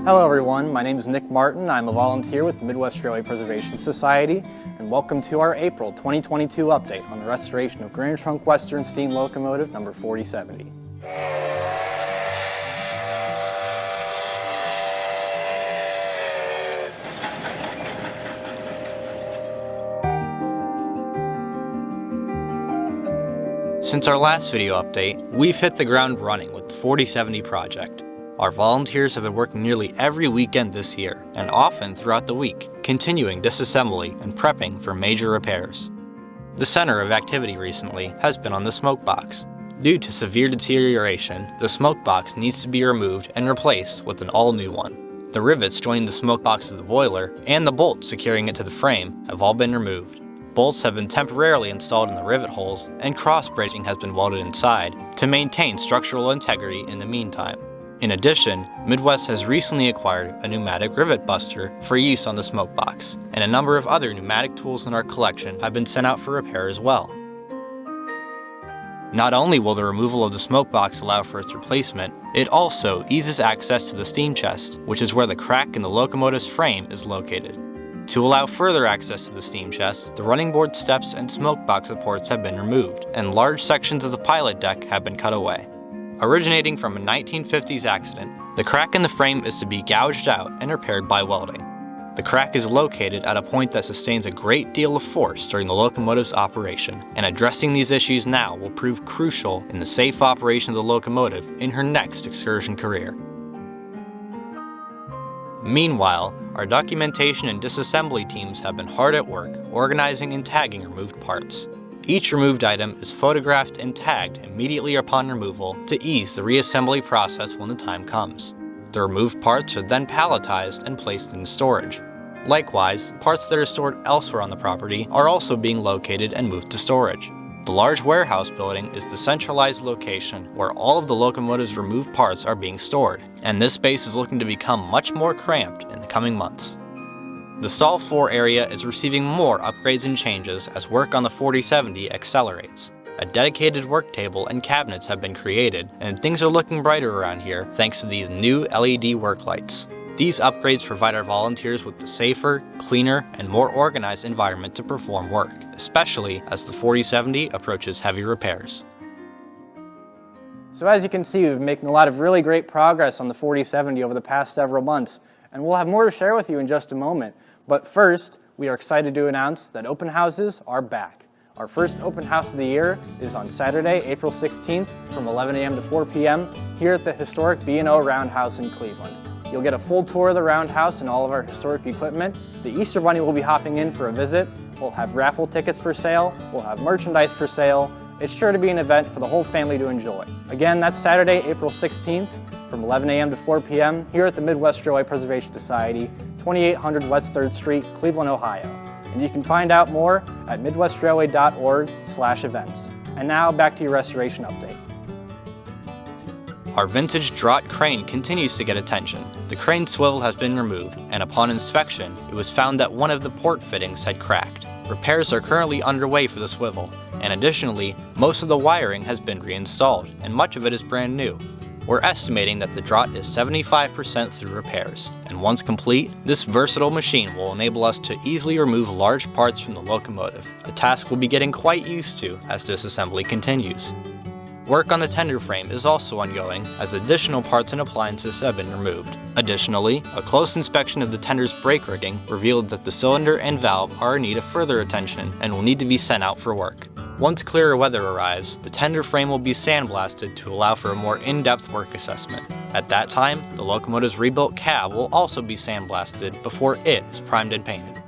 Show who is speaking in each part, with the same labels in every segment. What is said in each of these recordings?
Speaker 1: Hello everyone, my name is Nick Martin. I'm a volunteer with the Midwest Railway Preservation Society, and welcome to our April 2022 update on the restoration of Grand Trunk Western Steam Locomotive number 4070. Since our last video update, we've hit the ground running with the 4070 project. Our volunteers have been working nearly every weekend this year, and often throughout the week, continuing disassembly and prepping for major repairs. The center of activity recently has been on the smoke box. Due to severe deterioration, the smoke box needs to be removed and replaced with an all-new one. The rivets joining the smoke box to the boiler and the bolts securing it to the frame have all been removed. Bolts have been temporarily installed in the rivet holes, and cross-bracing has been welded inside to maintain structural integrity in the meantime. In addition, Midwest has recently acquired a pneumatic rivet buster for use on the smoke box, and a number of other pneumatic tools in our collection have been sent out for repair as well. Not only will the removal of the smoke box allow for its replacement, it also eases access to the steam chest, which is where the crack in the locomotive's frame is located. To allow further access to the steam chest, the running board steps and smoke box supports have been removed, and large sections of the pilot deck have been cut away. Originating from a 1950s accident, the crack in the frame is to be gouged out and repaired by welding. The crack is located at a point that sustains a great deal of force during the locomotive's operation, and addressing these issues now will prove crucial in the safe operation of the locomotive in her next excursion career. Meanwhile, our documentation and disassembly teams have been hard at work organizing and tagging removed parts. Each removed item is photographed and tagged immediately upon removal to ease the reassembly process when the time comes. The removed parts are then palletized and placed in storage. Likewise, parts that are stored elsewhere on the property are also being located and moved to storage. The large warehouse building is the centralized location where all of the locomotive's removed parts are being stored, and this space is looking to become much more cramped in the coming months. The Salt4 area is receiving more upgrades and changes as work on the 4070 accelerates. A dedicated work table and cabinets have been created, and things are looking brighter around here thanks to these new LED work lights. These upgrades provide our volunteers with a safer, cleaner, and more organized environment to perform work, especially as the 4070 approaches heavy repairs. So as you can see, we've been making a lot of really great progress on the 4070 over the past several months, and we'll have more to share with you in just a moment. But first, we are excited to announce that open houses are back. Our first open house of the year is on Saturday, April 16th from 11 a.m. to 4 p.m. here at the historic B&O Roundhouse in Cleveland. You'll get a full tour of the Roundhouse and all of our historic equipment. The Easter Bunny will be hopping in for a visit. We'll have raffle tickets for sale. We'll have merchandise for sale. It's sure to be an event for the whole family to enjoy. Again, that's Saturday, April 16th from 11 a.m. to 4 p.m. here at the Midwest Railway Preservation Society, 2800 West 3rd Street, Cleveland, Ohio. And you can find out more at midwestrailway.org/events. And now back to your restoration update. Our vintage draught crane continues to get attention. The crane swivel has been removed, and upon inspection, it was found that one of the port fittings had cracked. Repairs are currently underway for the swivel, and additionally, most of the wiring has been reinstalled, and much of it is brand new. We're estimating that the draught is 75% through repairs, and once complete, this versatile machine will enable us to easily remove large parts from the locomotive, a task we'll be getting quite used to as disassembly continues. Work on the tender frame is also ongoing as additional parts and appliances have been removed. Additionally, a close inspection of the tender's brake rigging revealed that the cylinder and valve are in need of further attention and will need to be sent out for work. Once clearer weather arrives, the tender frame will be sandblasted to allow for a more in-depth work assessment. At that time, the locomotive's rebuilt cab will also be sandblasted before it is primed and painted.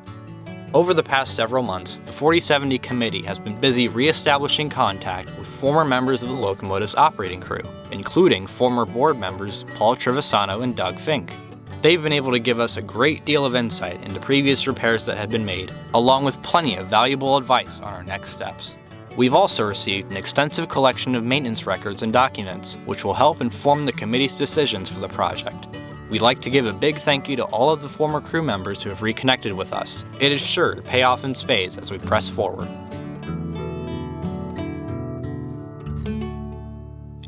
Speaker 1: Over the past several months, the 4070 committee has been busy re-establishing contact with former members of the locomotive's operating crew, including former board members Paul Trevisano and Doug Fink. They've been able to give us a great deal of insight into previous repairs that had been made, along with plenty of valuable advice on our next steps. We've also received an extensive collection of maintenance records and documents, which will help inform the committee's decisions for the project. We'd like to give a big thank you to all of the former crew members who have reconnected with us. It is sure to pay off in spades as we press forward.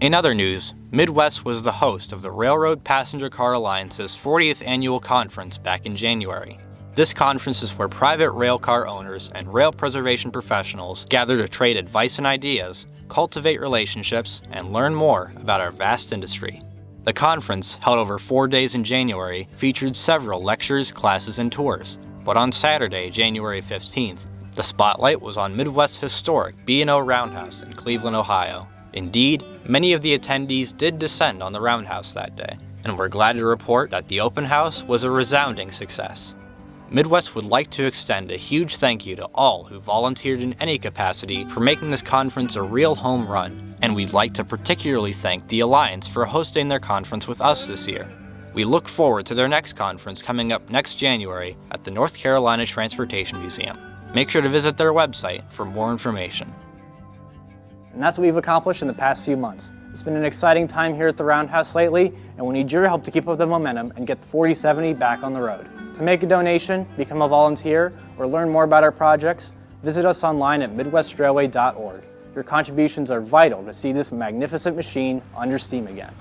Speaker 1: In other news, Midwest was the host of the Railroad Passenger Car Alliance's 40th annual conference back in January. This conference is where private railcar owners and rail preservation professionals gather to trade advice and ideas, cultivate relationships, and learn more about our vast industry. The conference, held over 4 days in January, featured several lectures, classes, and tours. But on Saturday, January 15th, the spotlight was on Midwest's historic B&O Roundhouse in Cleveland, Ohio. Indeed, many of the attendees did descend on the Roundhouse that day, and we're glad to report that the open house was a resounding success. Midwest would like to extend a huge thank you to all who volunteered in any capacity for making this conference a real home run, and we'd like to particularly thank the Alliance for hosting their conference with us this year. We look forward to their next conference coming up next January at the North Carolina Transportation Museum. Make sure to visit their website for more information.
Speaker 2: And that's what we've accomplished in the past few months. It's been an exciting time here at the Roundhouse lately, and we need your help to keep up the momentum and get the 4070 back on the road. To make a donation, become a volunteer, or learn more about our projects, visit us online at midwestrailway.org. Your contributions are vital to see this magnificent machine under steam again.